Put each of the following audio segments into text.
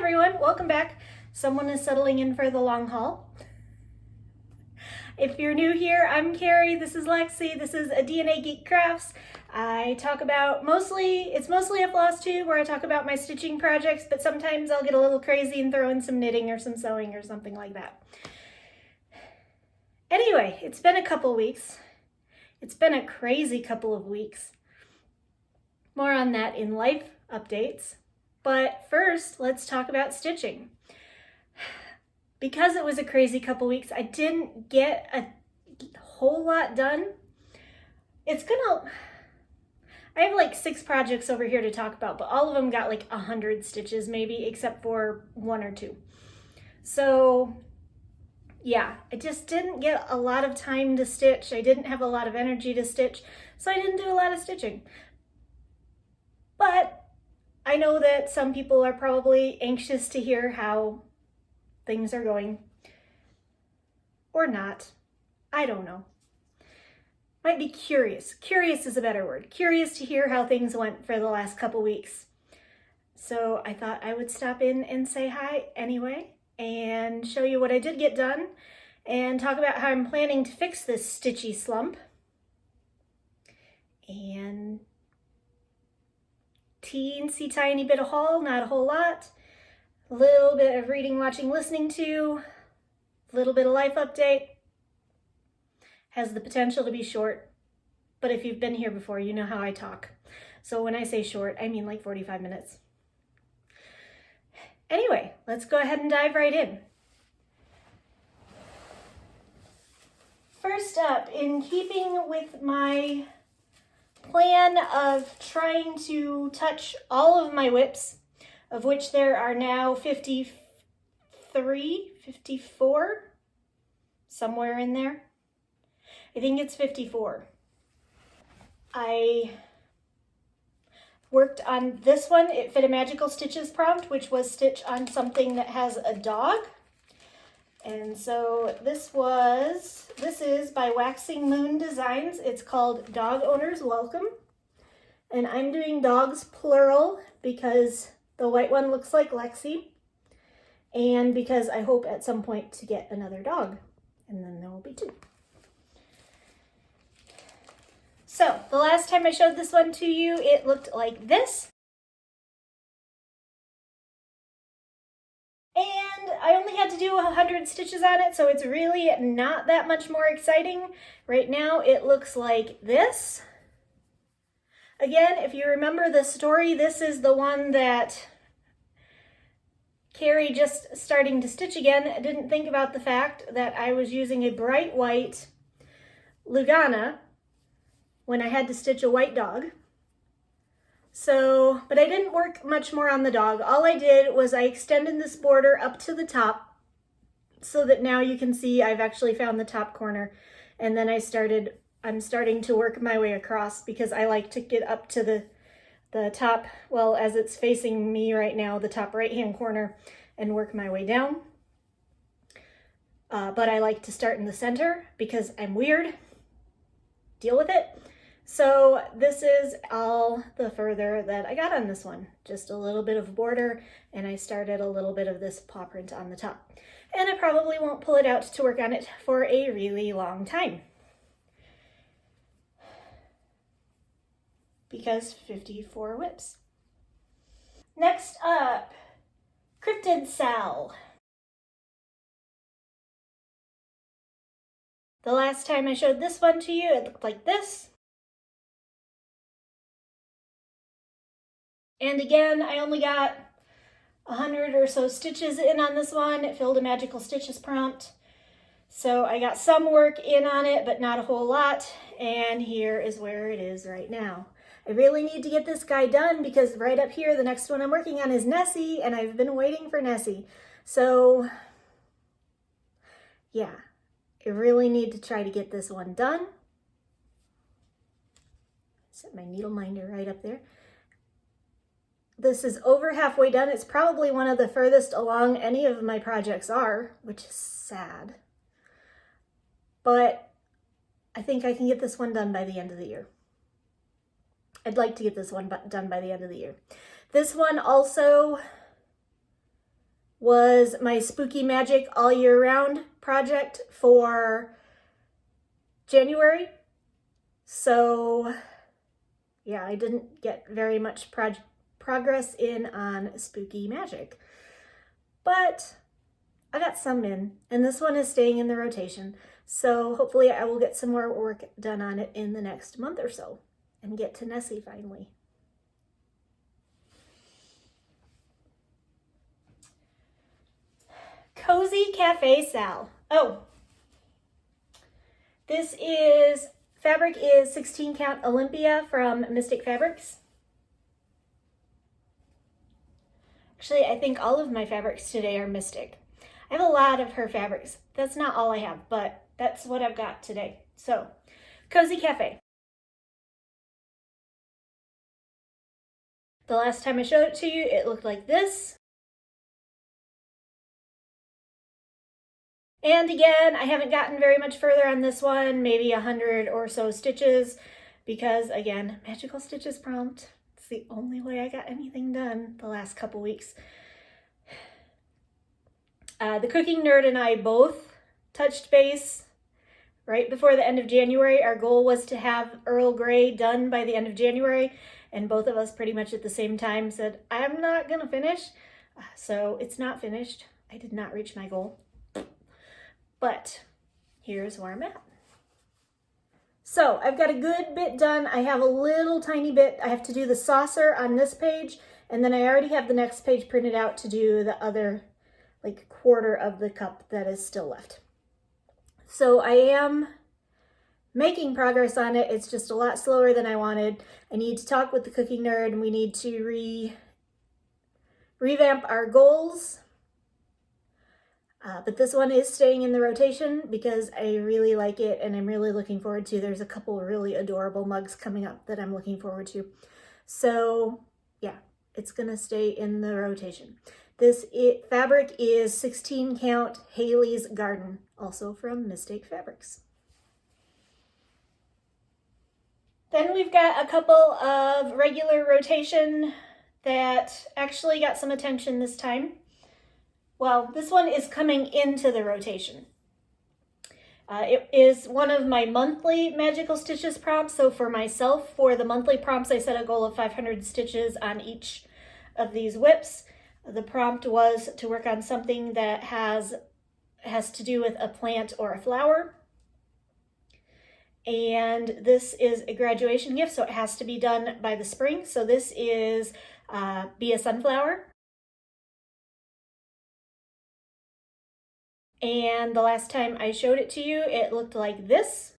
everyone, welcome back. Someone is settling in for the long haul. If you're new here, I'm Carrie, this is Lexi, this is a DNA Geek Crafts. I talk about it's mostly a Flosstube where I talk about my stitching projects, but sometimes I'll get a little crazy and throw in some knitting or some sewing or something like that. Anyway, it's been a couple weeks. It's been a crazy couple of weeks. More on that in life updates. But first, let's talk about stitching. Because it was a crazy couple weeks, I didn't get a whole lot done. I have like 6 projects over here to talk about, but all of them got like 100 stitches maybe, except for 1 or 2. So yeah, I just didn't get a lot of time to stitch. I didn't have a lot of energy to stitch, so I didn't do a lot of stitching. But I know that some people are probably anxious to hear how things are going. Or not. I don't know. Might be curious. Curious is a better word. Curious to hear how things went for the last couple weeks. So I thought I would stop in and say hi anyway and show you what I did get done and talk about how I'm planning to fix this stitchy slump. And teensy tiny bit of haul, not a whole lot. A little bit of reading, watching, listening to, a little bit of life update. Has the potential to be short, but if you've been here before, you know how I talk. So when I say short, I mean like 45 minutes. Anyway, let's go ahead and dive right in. First up, in keeping with my plan of trying to touch all of my whips, of which there are now 53, 54, somewhere in there. I think it's 54. I worked on this one. It fit a magical stitches prompt, which was stitch on something that has a dog. And so this is by Waxing Moon Designs. It's called Dog Owners Welcome. And I'm doing dogs plural because the white one looks like Lexi, and because I hope at some point to get another dog, and then there will be 2. So the last time I showed this one to you, it looked like this. And I only had to do 100 stitches on it, so it's really not that much more exciting. Right now it looks like this. Again, if you remember the story, this is the one that Carrie, just starting to stitch again, didn't think about the fact that I was using a bright white Lugana when I had to stitch a white dog. So, but I didn't work much more on the dog. All I did was I extended this border up to the top so that now you can see I've actually found the top corner. And then I'm starting to work my way across because I like to get up to the top, well, as it's facing me right now, the top right-hand corner, and work my way down. But I like to start in the center because I'm weird. Deal with it. So this is all the further that I got on this one. Just a little bit of border, and I started a little bit of this paw print on the top. And I probably won't pull it out to work on it for a really long time. Because 54 whips. Next up, Cryptid Sal. The last time I showed this one to you, it looked like this. And again, I only got 100 or so stitches in on this one. It filled a magical stitches prompt. So I got some work in on it, but not a whole lot. And here is where it is right now. I really need to get this guy done because right up here, the next one I'm working on is Nessie, and I've been waiting for Nessie. So yeah, I really need to try to get this one done. Set my needle minder right up there. This is over halfway done. It's probably one of the furthest along any of my projects are, which is sad. But I think I can get this one done by the end of the year. I'd like to get this one done by the end of the year. This one also was my Spooky Magic All Year Round project for January. So yeah, I didn't get very much progress in on Spooky Magic, but I got some in, and this one is staying in the rotation. So hopefully I will get some more work done on it in the next month or so and get to Nessie finally. Cozy Cafe Sal. Oh, this is, fabric is 16 count Olympia from Mystic Fabrics. Actually, I think all of my fabrics today are Mystic. I have a lot of her fabrics. That's not all I have, but that's what I've got today. So, Cozy Cafe. The last time I showed it to you, it looked like this. And again, I haven't gotten very much further on this one, maybe 100 or so stitches, because again, Magical Stitches prompt. It's the only way I got anything done the last couple weeks. The Cooking Nerd and I both touched base right before the end of January. Our goal was to have Earl Grey done by the end of January, and both of us pretty much at the same time said, I'm not gonna finish. So it's not finished. I did not reach my goal. But here's where I'm at. So I've got a good bit done. I have a little tiny bit. I have to do the saucer on this page, and then I already have the next page printed out to do the other like quarter of the cup that is still left. So I am making progress on it. It's just a lot slower than I wanted. I need to talk with the Cooking Nerd, and we need to revamp our goals. But this one is staying in the rotation because I really like it, and I'm really looking forward to. There's a couple really adorable mugs coming up that I'm looking forward to. So yeah, it's gonna stay in the rotation. This fabric is 16 count Haley's Garden, also from Mystic Fabrics. Then we've got a couple of regular rotation that actually got some attention this time. Well, this one is coming into the rotation. It is one of my monthly Magical Stitches prompts. So for myself, for the monthly prompts, I set a goal of 500 stitches on each of these whips. The prompt was to work on something that has to do with a plant or a flower. And this is a graduation gift, so it has to be done by the spring. So this is Be a Sunflower. And the last time I showed it to you, it looked like this.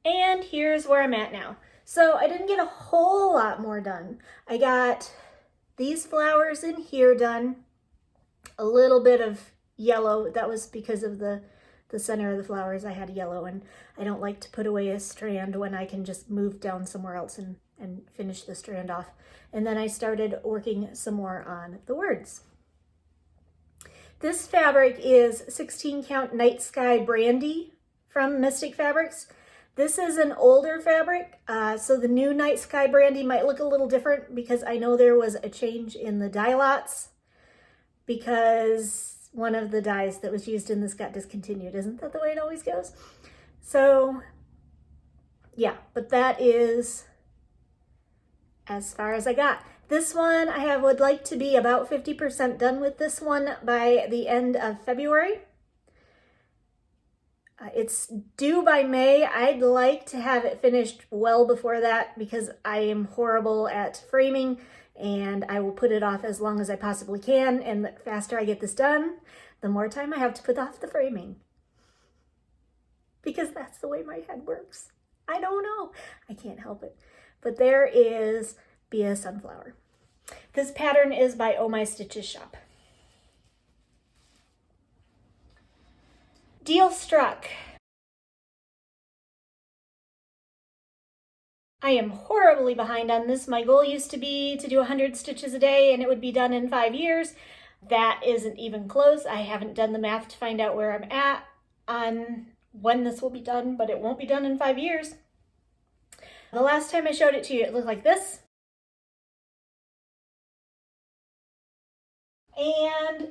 And here's where I'm at now. So I didn't get a whole lot more done. I got these flowers in here done, a little bit of yellow. That was because of the center of the flowers. I had yellow, and I don't like to put away a strand when I can just move down somewhere else and finish the strand off. And then I started working some more on the words. This fabric is 16 count Night Sky Brandy from Mystic Fabrics. This is an older fabric, so the new Night Sky Brandy might look a little different because I know there was a change in the dye lots because one of the dyes that was used in this got discontinued. Isn't that the way it always goes? So yeah, but that is as far as I got. This one would like to be about 50% done with this one by the end of February. It's due by May. I'd like to have it finished well before that because I am horrible at framing, and I will put it off as long as I possibly can. And the faster I get this done, the more time I have to put off the framing. Because that's the way my head works. I don't know. I can't help it. But there is Be a Sunflower. This pattern is by Oh My Stitches Shop. Deal struck. I am horribly behind on this. My goal used to be to do 100 stitches a day and it would be done in 5 years. That isn't even close. I haven't done the math to find out where I'm at on when this will be done, but it won't be done in 5 years. The last time I showed it to you, it looked like this. And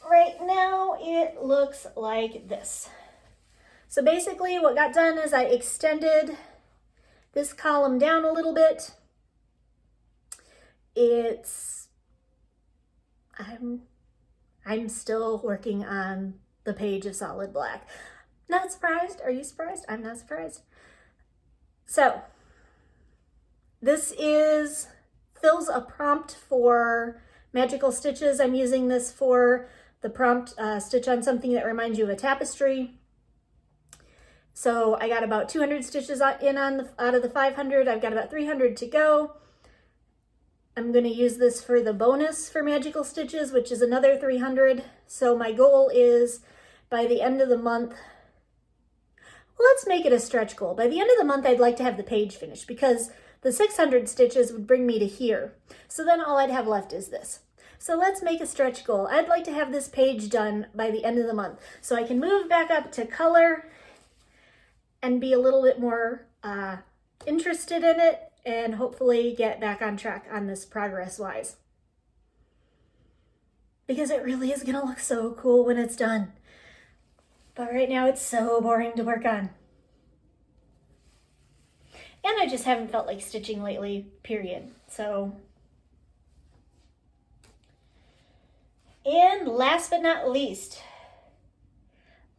right now it looks like this. So basically what got done is I extended this column down a little bit. I'm still working on the page of solid black. Not surprised? Are you surprised? I'm not surprised. So this fills a prompt for magical stitches. I'm using this for the prompt stitch on something that reminds you of a tapestry. So I got about 200 stitches out of the 500. I've got about 300 to go. I'm going to use this for the bonus for magical stitches, which is another 300. So my goal is by the end of the month, let's make it a stretch goal. By the end of the month, I'd like to have the page finished because the 600 stitches would bring me to here. So then all I'd have left is this. So let's make a stretch goal. I'd like to have this page done by the end of the month so I can move back up to color and be a little bit more interested in it and hopefully get back on track on this progress-wise. Because it really is gonna look so cool when it's done. But right now it's so boring to work on. And I just haven't felt like stitching lately, period. So, and last but not least,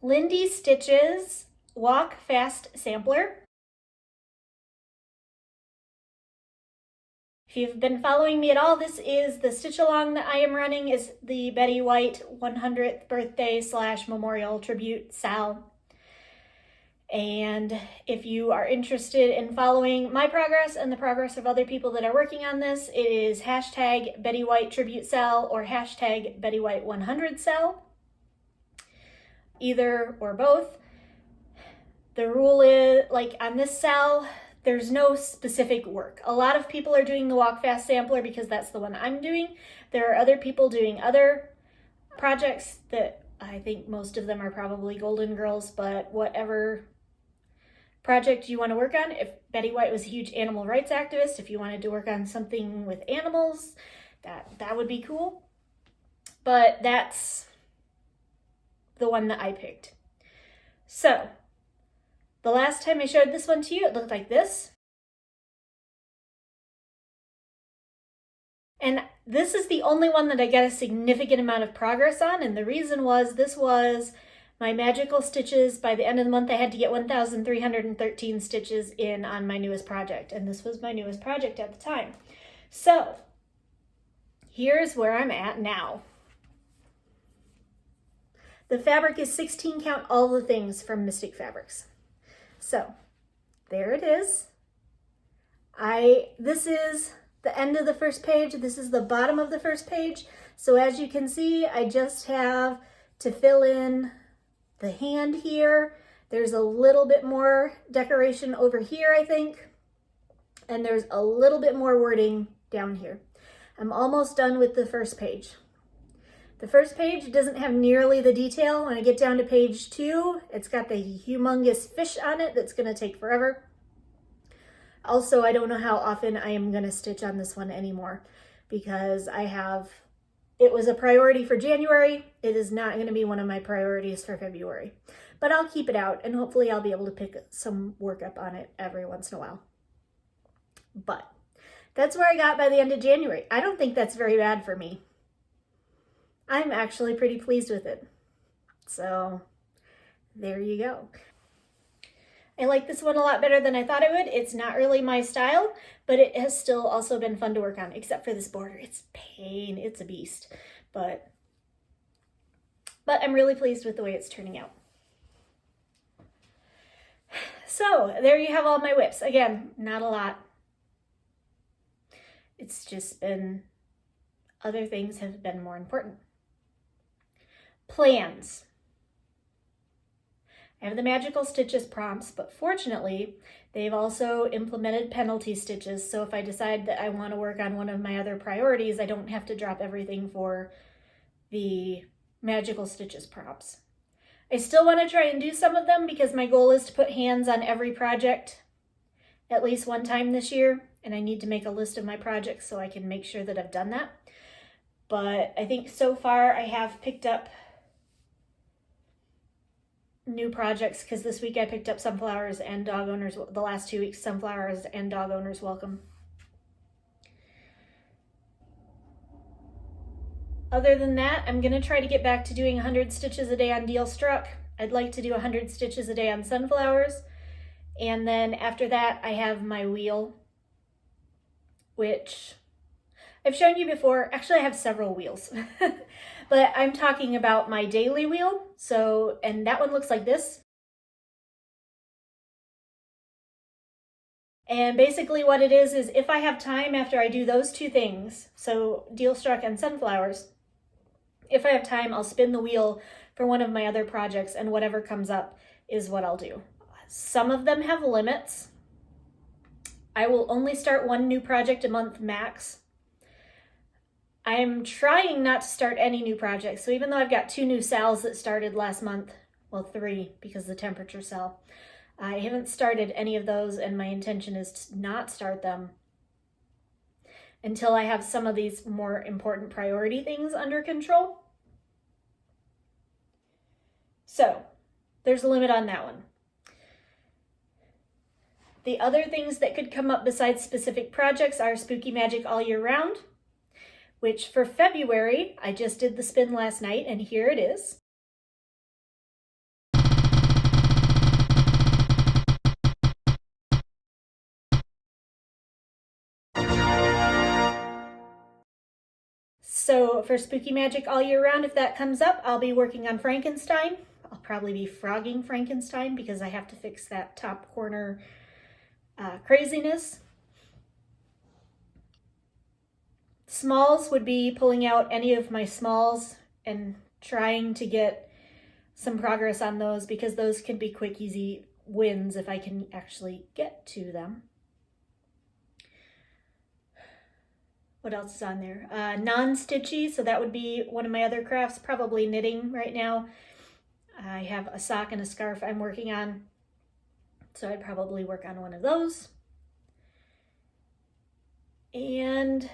Lindy Stitches Walk Fast Sampler. If you've been following me at all, this is the stitch along that I am running is the Betty White 100th birthday / memorial tribute Sal. And if you are interested in following my progress and the progress of other people that are working on this, it is hashtag Betty White Tribute Sal or hashtag Betty White 100 Sal. Either or both. The rule is, like on this Sal, there's no specific work. A lot of people are doing the Walk Fast Sampler because that's the one I'm doing. There are other people doing other projects that I think most of them are probably Golden Girls, but whatever project you want to work on. If Betty White was a huge animal rights activist, if you wanted to work on something with animals, that would be cool. But that's the one that I picked. So, the last time I showed this one to you, it looked like this. And this is the only one that I got a significant amount of progress on, and the reason was this was my magical stitches. By the end of the month, I had to get 1,313 stitches in on my newest project, and this was my newest project at the time. So, here's where I'm at now. The fabric is 16 count all the things from Mystic Fabrics. So, there it is. This is the end of the first page. This is the bottom of the first page. So as you can see, I just have to fill in the hand here. There's a little bit more decoration over here, I think. And there's a little bit more wording down here. I'm almost done with the first page. The first page doesn't have nearly the detail. When I get down to page 2, it's got the humongous fish on it that's gonna take forever. Also, I don't know how often I am gonna stitch on this one anymore because it was a priority for January. It is not gonna be one of my priorities for February. But I'll keep it out and hopefully I'll be able to pick some work up on it every once in a while. But that's where I got by the end of January. I don't think that's very bad for me. I'm actually pretty pleased with it. So there you go. I like this one a lot better than I thought I would. It's not really my style, but it has still also been fun to work on, except for this border. It's pain, it's a beast. But I'm really pleased with the way it's turning out. So there you have all my whips. Again, not a lot. It's just been, other things have been more important. Plans. I have the magical stitches prompts, but fortunately, they've also implemented penalty stitches. So if I decide that I want to work on one of my other priorities, I don't have to drop everything for the magical stitches prompts. I still want to try and do some of them because my goal is to put hands on every project at least one time this year. And I need to make a list of my projects so I can make sure that I've done that. but I think so far I have picked up new projects because this week I picked up Sunflowers and Dog Owners, the last 2 weeks, Sunflowers and Dog Owners Welcome. Other than that, I'm going to try to get back to doing 100 stitches a day on Deal Struck. I'd like to do 100 stitches a day on Sunflowers. And then after that, I have my wheel, which I've shown you before. Actually, I have several wheels, but I'm talking about my daily wheel. So, and that one looks like this. And basically what it is if I have time after I do those 2 things, so Deal Struck and Sunflowers, if I have time, I'll spin the wheel for one of my other projects, and whatever comes up is what I'll do. Some of them have limits. I will only start 1 new project a month max. I'm trying not to start any new projects. So even though I've got 2 new sals that started last month, well, 3 because the temperature sal, I haven't started any of those, and my intention is to not start them until I have some of these more important priority things under control. So there's a limit on that one. The other things that could come up besides specific projects are Spooky Magic all year round, which for February, I just did the spin last night, and here it is. So for Spooky Magic all year round, if that comes up, I'll be working on Frankenstein. I'll probably be frogging Frankenstein because I have to fix that top corner craziness. Smalls would be pulling out any of my smalls and trying to get some progress on those, because those can be quick, easy wins if I can actually get to them. What else is on there? Non-stitchy, so that would be one of my other crafts, probably knitting right now. I have a sock and a scarf I'm working on, so I'd probably work on one of those. And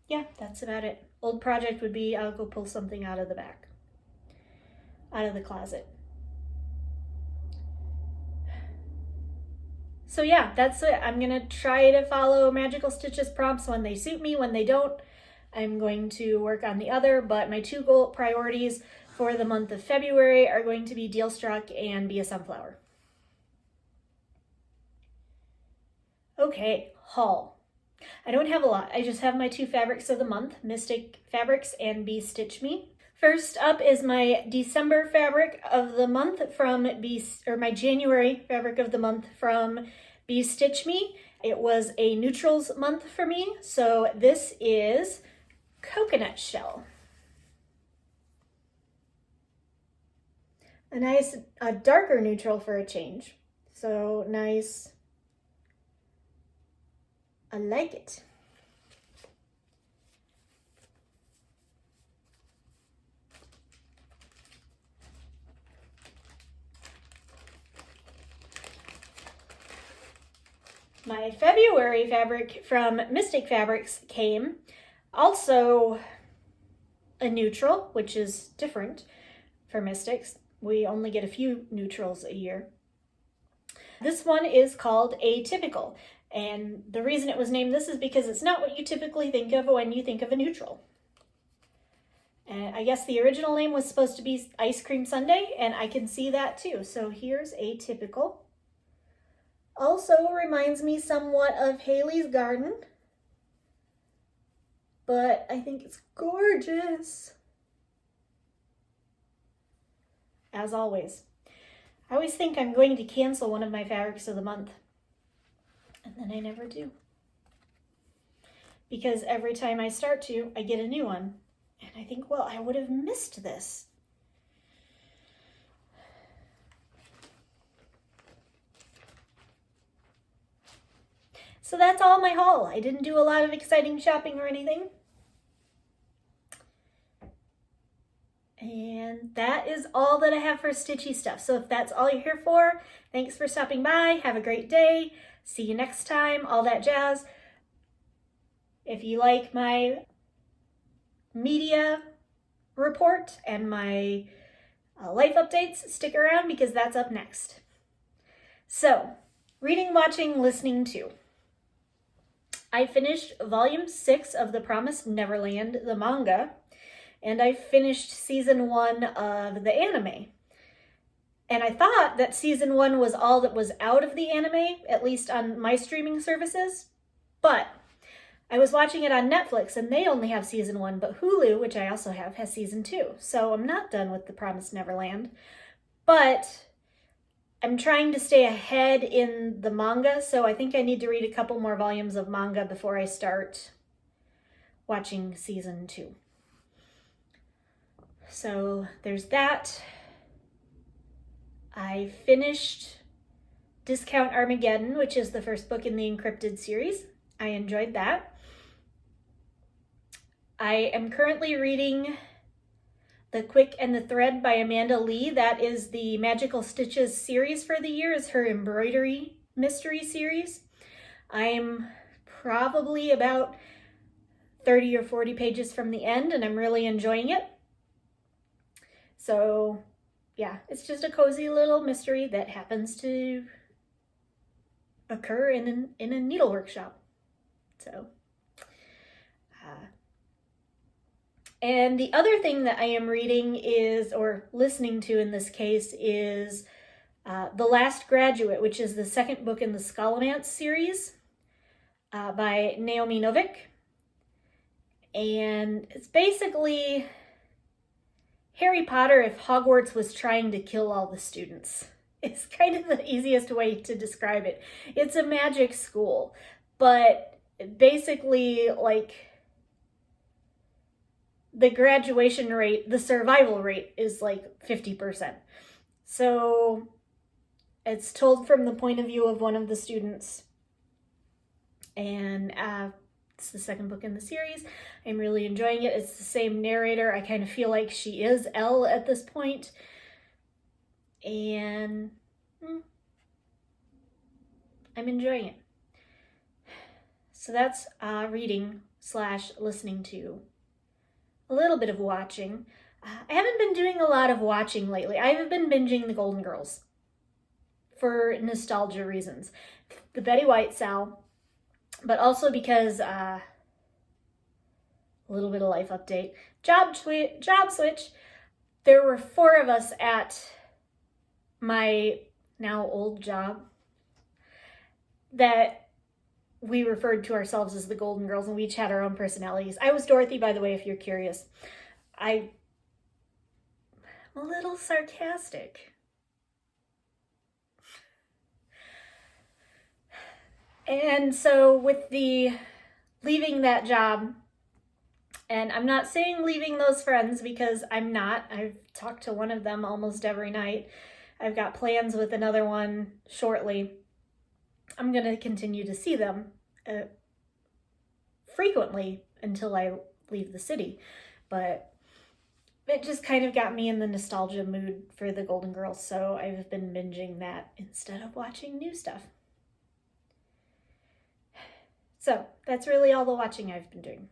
yeah, that's about it. Old project would be I'll go pull something out of the back, out of the closet. So yeah, that's it. I'm gonna try to follow Magical Stitches prompts when they suit me. When they don't, I'm going to work on the other, but my 2 goal priorities for the month of February are going to be Deal Struck and Be a Sunflower. Okay, haul. I don't have a lot. I just have my 2 fabrics of the month, Mystic Fabrics and Be Stitch Me. First up is my December fabric of the month from my January fabric of the month from Be Stitch Me. It was a neutrals month for me, so this is Coconut Shell. A darker neutral for a change. So nice. I like it. My February fabric from Mystic Fabrics came, also a neutral, which is different for Mystics. We only get a few neutrals a year. This one is called Atypical, and the reason it was named this is because it's not what you typically think of when you think of a neutral. And I guess the original name was supposed to be Ice Cream Sundae, and I can see that too. So here's Atypical. Also reminds me somewhat of Haley's Garden, but I think it's gorgeous. As always. I always think I'm going to cancel one of my fabrics of the month, and then I never do. Because every time I start to, I get a new one. And I think, well, I would have missed this. So that's all my haul. I didn't do a lot of exciting shopping or anything. And that is all that I have for stitchy stuff. So if that's all you're here for, thanks for stopping by. Have a great day. See you next time. All that jazz. If you like my media report and my life updates, stick around because that's up next. So, reading, watching, listening to. I finished volume 6 of The Promised Neverland, the manga, and I finished season 1 of the anime. And I thought that season 1 was all that was out of the anime, at least on my streaming services, but I was watching it on Netflix and they only have season 1, but Hulu, which I also have, has season 2. So I'm not done with The Promised Neverland, but I'm trying to stay ahead in the manga, so I think I need to read a couple more volumes of manga before I start watching season 2. So there's that. I finished Discount Armageddon, which is the first book in the Encrypted series. I enjoyed that. I am currently reading The Quick and the Thread by Amanda Lee. That is the Magical Stitches series for the year, is her embroidery mystery series. I'm probably about 30 or 40 pages from the end and I'm really enjoying it. So yeah, it's just a cozy little mystery that happens to occur in a needle workshop. So and the other thing that I am reading is, or listening to in this case, is The Last Graduate, which is the second book in the Scholomance series by Naomi Novik. And it's basically Harry Potter if Hogwarts was trying to kill all the students. It's kind of the easiest way to describe it. It's a magic school, but basically, like, the graduation rate, the survival rate is like 50%. So it's told from the point of view of one of the students. And it's the second book in the series. I'm really enjoying it. It's the same narrator. I kind of feel like she is Elle at this point. And I'm enjoying it. So that's reading / listening to. A little bit of watching. I haven't been doing a lot of watching lately. I have been binging The Golden Girls for nostalgia reasons. The Betty White Sal, but also because a little bit of life update. Job switch. There were 4 of us at my now old job that we referred to ourselves as the Golden Girls, and we each had our own personalities. I was Dorothy, by the way, if you're curious. I'm a little sarcastic. And so with the leaving that job, and I'm not saying leaving those friends because I'm not. I've talked to one of them almost every night. I've got plans with another one shortly. I'm going to continue to see them frequently until I leave the city. But it just kind of got me in the nostalgia mood for the Golden Girls, so I've been binging that instead of watching new stuff. So that's really all the watching I've been doing.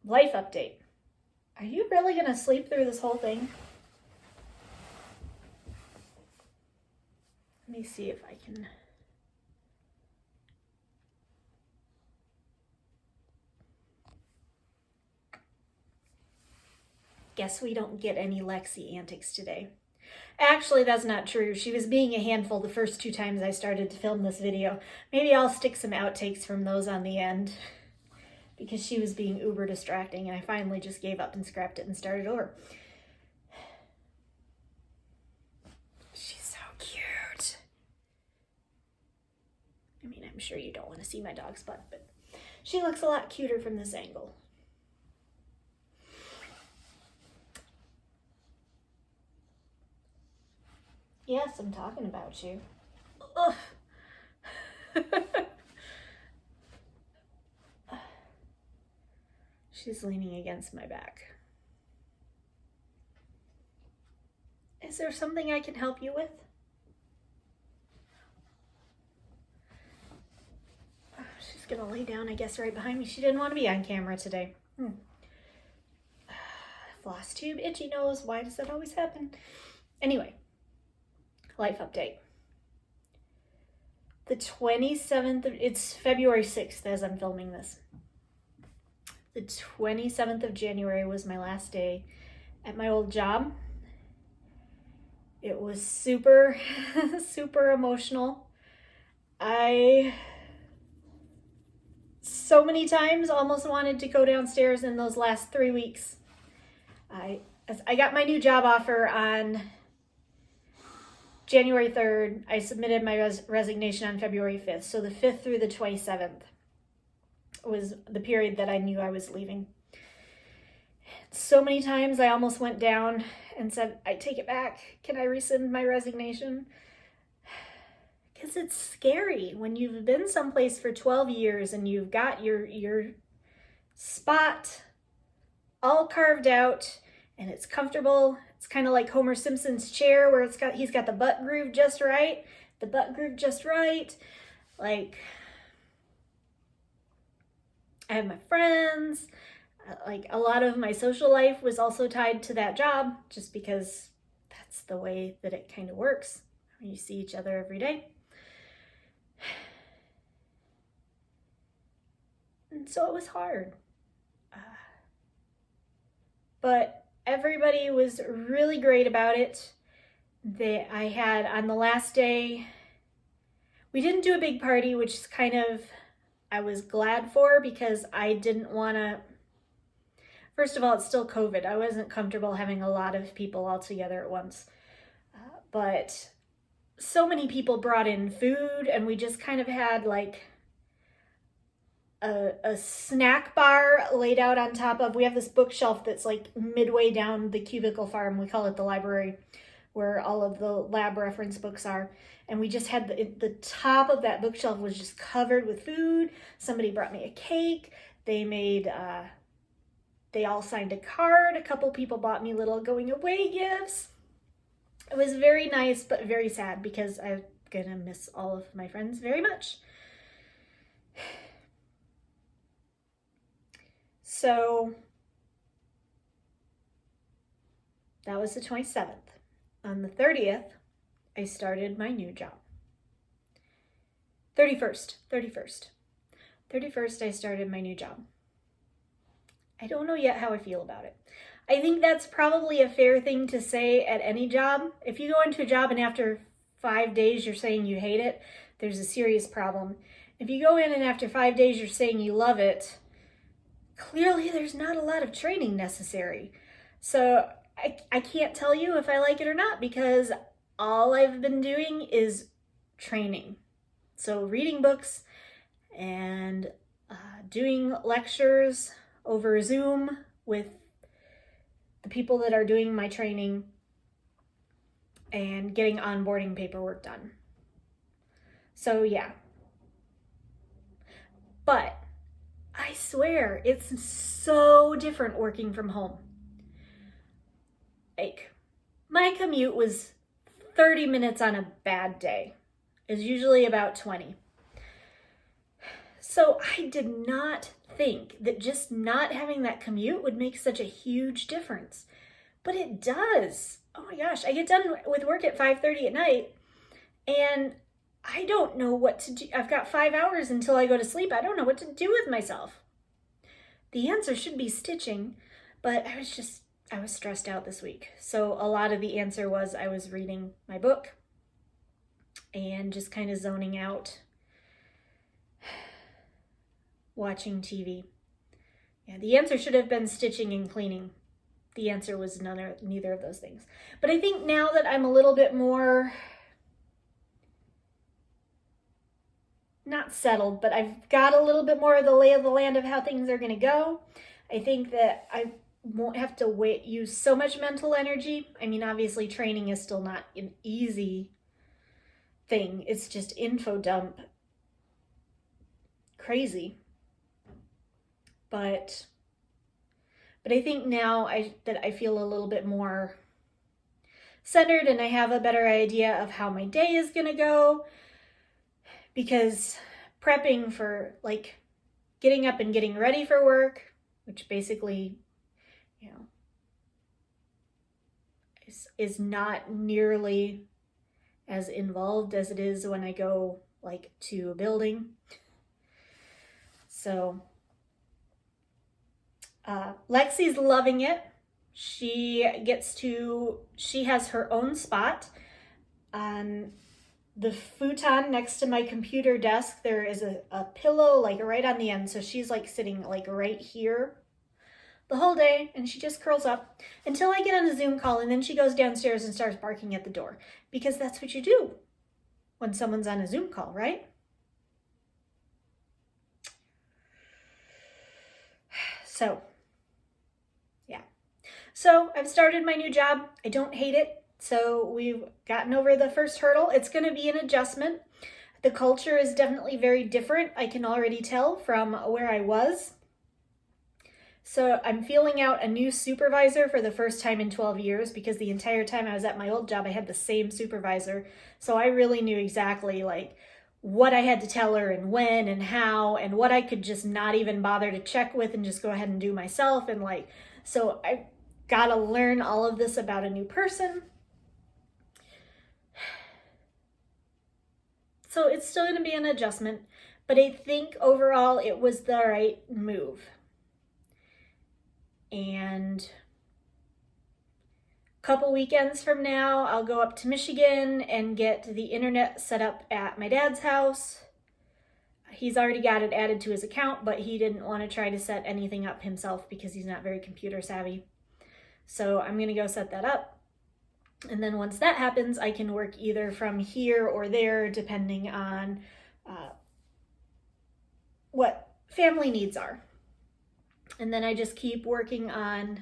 Life update. Are you really going to sleep through this whole thing? Let me see if I can. Guess we don't get any Lexi antics today. Actually, that's not true. She was being a handful the first 2 times I started to film this video. Maybe I'll stick some outtakes from those on the end because she was being uber distracting and I finally just gave up and scrapped it and started over. She's so cute. I mean, I'm sure you don't want to see my dog's butt, but she looks a lot cuter from this angle. Yes, I'm talking about you. Ugh. She's leaning against my back. Is there something I can help you with? gonna lay down, I guess, right behind me. She didn't want to be on camera today. Flosstube, itchy nose. Why does that always happen? Anyway, life update. The 27th, it's February 6th as I'm filming this. The 27th of January was my last day at my old job. It was super, super emotional. I so many times almost wanted to go downstairs in those last 3 weeks. I got my new job offer on January 3rd. I submitted my resignation on February 5th. So the 5th through the 27th was the period that I knew I was leaving. So many times I almost went down and said, I take it back. Can I rescind my resignation? Because it's scary when you've been someplace for 12 years and you've got your spot all carved out and it's comfortable. It's kind of like Homer Simpson's chair where he's got the butt groove just right. The butt groove just right. Like, I have my friends. Like, a lot of my social life was also tied to that job just because that's the way that it kind of works. You see each other every day. And so it was hard. But everybody was really great about it. I had on the last day, we didn't do a big party, which is kind of, I was glad for because I didn't want to, first of all, it's still COVID. I wasn't comfortable having a lot of people all together at once. But so many people brought in food and we just kind of had like a snack bar laid out on top of, we have this bookshelf that's like midway down the cubicle farm. We call it the library, where all of the lab reference books are. And we just had the top of that bookshelf was just covered with food. Somebody brought me a cake. They all signed a card. A couple people bought me little going away gifts. It was very nice, but very sad because I'm gonna miss all of my friends very much. So that was the 27th. On the 30th, I started my new job. 31st, I started my new job. I don't know yet how I feel about it. I think that's probably a fair thing to say at any job. If you go into a job and after 5 days you're saying you hate it, there's a serious problem. If you go in and after 5 days you're saying you love it, clearly there's not a lot of training necessary. So I can't tell you if I like it or not because all I've been doing is training. So reading books and doing lectures over Zoom with the people that are doing my training and getting onboarding paperwork done. So yeah. But I swear, it's so different working from home. Like, my commute was 30 minutes on a bad day. It's usually about 20. So I did not think that just not having that commute would make such a huge difference. But it does. Oh my gosh, I get done with work at 5:30 at night and I don't know what to do. I've got 5 hours until I go to sleep. I don't know what to do with myself. The answer should be stitching, but I was stressed out this week. So a lot of the answer was I was reading my book and just kind of zoning out, watching TV. Yeah, the answer should have been stitching and cleaning. The answer was neither of those things. But I think now that I'm a little bit more, not settled, but I've got a little bit more of the lay of the land of how things are going to go. I think that I won't have to use so much mental energy. I mean, obviously training is still not an easy thing. It's just info dump. Crazy. But I think now that I feel a little bit more centered and I have a better idea of how my day is going to go. Because prepping for, like, getting up and getting ready for work, which basically, you know, is not nearly as involved as it is when I go like to a building. So Lexi's loving it. She has her own spot on the futon next to my computer desk. There is a pillow like right on the end. So she's like sitting like right here the whole day, and she just curls up until I get on a Zoom call, and then she goes downstairs and starts barking at the door, because that's what you do when someone's on a Zoom call, right? So, yeah. So I've started my new job. I don't hate it. So we've gotten over the first hurdle. It's going to be an adjustment. The culture is definitely very different. I can already tell from where I was. So I'm feeling out a new supervisor for the first time in 12 years, because the entire time I was at my old job, I had the same supervisor. So I really knew exactly like what I had to tell her and when and how, and what I could just not even bother to check with and just go ahead and do myself. And like, so I got to learn all of this about a new person. So it's still going to be an adjustment, but I think overall it was the right move. And a couple weekends from now, I'll go up to Michigan and get the internet set up at my dad's house. He's already got it added to his account, but he didn't want to try to set anything up himself because he's not very computer savvy. So I'm going to go set that up. And then once that happens, I can work either from here or there, depending on what family needs are. And then I just keep working on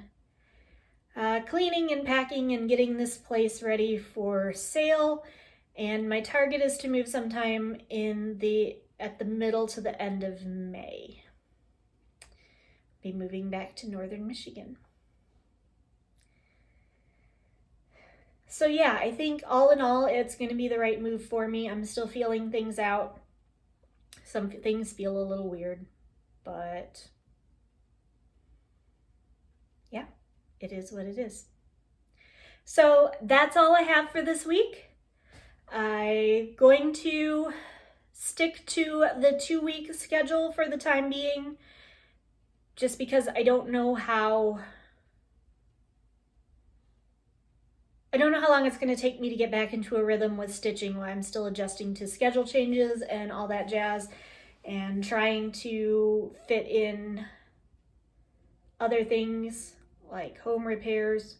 cleaning and packing and getting this place ready for sale. And my target is to move sometime at the middle to the end of May. Be moving back to northern Michigan. So yeah, I think all in all, it's going to be the right move for me. I'm still feeling things out. Some things feel a little weird, but yeah, it is what it is. So that's all I have for this week. I'm going to stick to the 2-week schedule for the time being, just because I don't know how long it's going to take me to get back into a rhythm with stitching while I'm still adjusting to schedule changes and all that jazz, and trying to fit in other things like home repairs.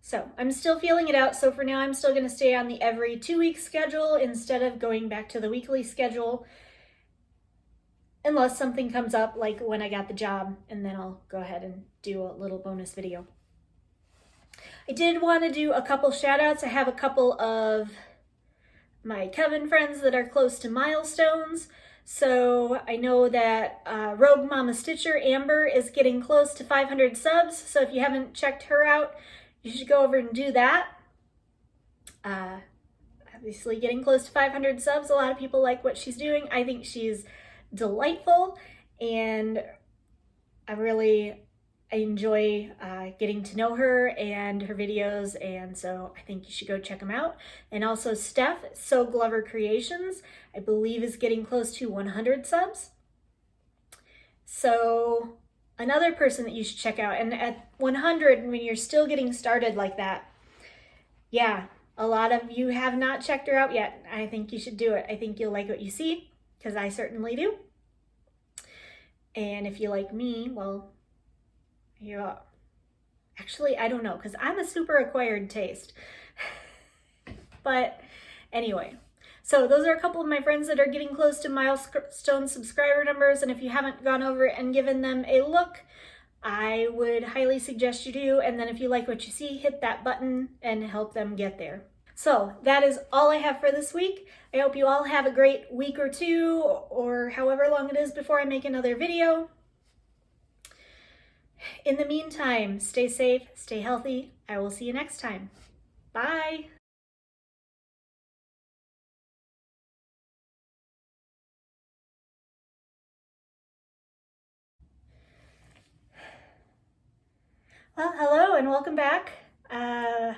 So I'm still feeling it out. So for now, I'm still going to stay on the every 2-week schedule instead of going back to the weekly schedule, unless something comes up like when I got the job, and then I'll go ahead and do a little bonus video. I did want to do a couple shout outs. I have a couple of my Kevin friends that are close to milestones. So I know that Rogue Mama Stitcher Amber is getting close to 500 subs. So if you haven't checked her out, you should go over and do that. Obviously getting close to 500 subs. A lot of people like what she's doing. I think she's delightful, and I enjoy getting to know her and her videos, and so I think you should go check them out. And also Steph, So Glover Creations, I believe is getting close to 100 subs. So another person that you should check out, and at 100, when you're still getting started like that, yeah, a lot of you have not checked her out yet. I think you should do it. I think you'll like what you see, because I certainly do. And if you like me, well, yeah, actually, I don't know, because I'm a super acquired taste. But anyway, so those are a couple of my friends that are getting close to milestone subscriber numbers. And if you haven't gone over and given them a look, I would highly suggest you do. And then if you like what you see, hit that button and help them get there. So that is all I have for this week. I hope you all have a great week or two, or however long it is before I make another video. In the meantime, stay safe, stay healthy. I will see you next time. Bye. Well, hello and welcome back. Hi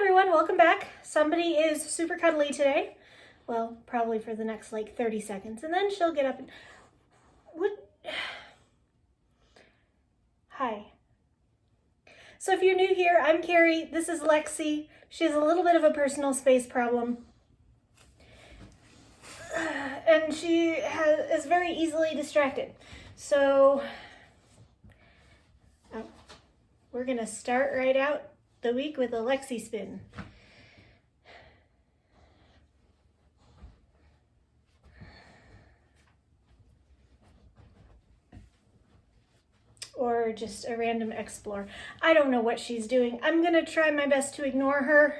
everyone, welcome back. Somebody is super cuddly today. Well, probably for the next like 30 seconds, and then she'll get up and... What? Hi. So if you're new here, I'm Carrie. This is Lexi. She has a little bit of a personal space problem. And she is very easily distracted. So we're going to start right out the week with a Lexi spin. Or just a random explore. I don't know what she's doing. I'm going to try my best to ignore her.